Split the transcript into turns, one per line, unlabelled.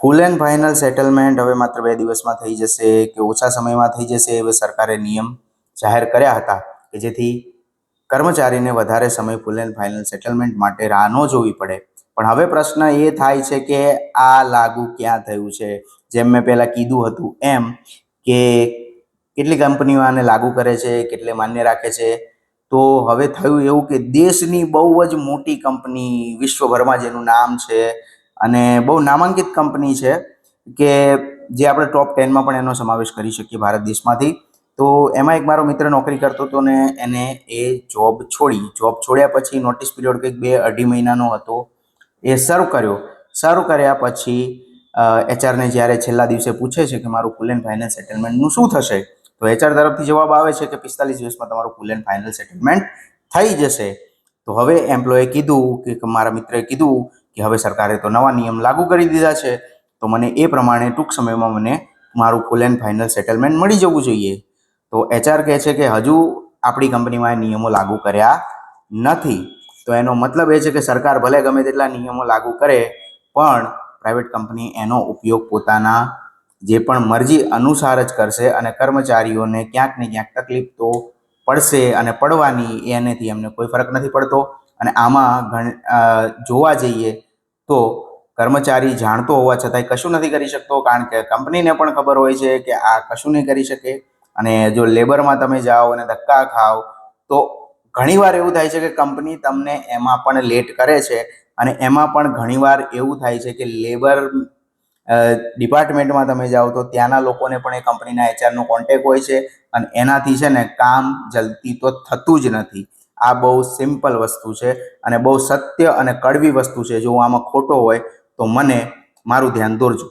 Full and final settlement હવે માત્ર 2 દિવસમાં થઈ જશે કે ઓછા સમયમાં થઈ જશે એવો સરકારે નિયમ જાહેર કર્યા હતા કે જેથી કર્મચારીને વધારે સમય ફૂલ એન્ડ ફાઇનલ સેટલમેન્ટ માટે રાહ ન જોવી પડે. પણ હવે પ્રશ્ન એ થાય છે કે આ લાગુ ક્યાં થયું છે? જેમ મેં પહેલાં કીધું હતું એમ કે કેટલી કંપનીઓ આને લાગુ કરે છે, કેટલે માન્ય રાખે છે. તો હવે થયું એવું કે દેશની બહુ જ મોટી કંપની, વિશ્વભરમાં જેનું નામ છે અને બહુ નામાંકિત કંપની છે કે જે આપણે ટોપ 10માં પણ એનો સમાવેશ કરી શકીએ ભારત દેશમાંથી. તો એમાં એક મારો મિત્ર નોકરી કરતો હતો ને એને એ જોબ છોડ્યા પછી નોટિસ પીરિયડ કંઈક 2-2.5 મહિનાનો હતો. એ સર્વ કર્યા પછી એચઆરને જ્યારે છેલ્લા દિવસે પૂછે છે કે મારું ફૂલ એન્ડ ફાઇનલ સેટલમેન્ટનું શું થશે, તો એચઆર તરફથી જવાબ આવે છે કે 45 દિવસમાં તમારું ફૂલ એન્ડ ફાઇનલ સેટલમેન્ટ થઈ જશે. તો હવે એમ્પ્લોયે કીધું કે મારા મિત્રએ કીધું કે હવે સરકારે તો નવા નિયમ લાગુ કરી દીધા છે, તો મને એ પ્રમાણે ટૂંક સમયમાં મને મારું ફૂલ એન્ડ ફાઇનલ સેટલમેન્ટ મળી જવું જોઈએ. તો એચઆર કહે છે કે હજુ આપણી કંપનીમાં એ નિયમો લાગુ કર્યા નથી. તો એનો મતલબ એ છે કે સરકાર ભલે ગમે તેટલા નિયમો લાગુ કરે પણ પ્રાઇવેટ કંપની એનો ઉપયોગ પોતાના જે પણ મરજી અનુસાર જ કરશે અને કર્મચારીઓને ક્યાંક ને ક્યાંક તકલીફ તો પડશે અને પડવાની, એનેથી એમને કોઈ ફરક નથી પડતો. અને આમાં જોવા જઈએ તો કર્મચારી જાણતો હોવા છતાંય કશું નથી કરી શકતો, કારણ કે કંપનીને પણ ખબર હોય છે કે આ કશું નહીં કરી શકે. અને જો લેબરમાં તમે જાઓ અને ધક્કા ખાઓ તો ઘણીવાર એવું થાય છે કે કંપની તમને એમાં પણ લેટ કરે છે. અને એમાં પણ ઘણીવાર એવું થાય છે કે લેબર ડિપાર્ટમેન્ટમાં તમે જાઓ તો ત્યાંના લોકોને પણ એ કંપનીના એચઆરનો કોન્ટેક્ટ હોય છે અને એનાથી છે ને કામ જલ્દી તો થતું જ નથી. આ બહુ સિમ્પલ વસ્તુ છે અને બહુ સત્ય અને કડવી વસ્તુ છે. જો હું આમાં ખોટો હોય તો મને મારું ધ્યાન દોરજો.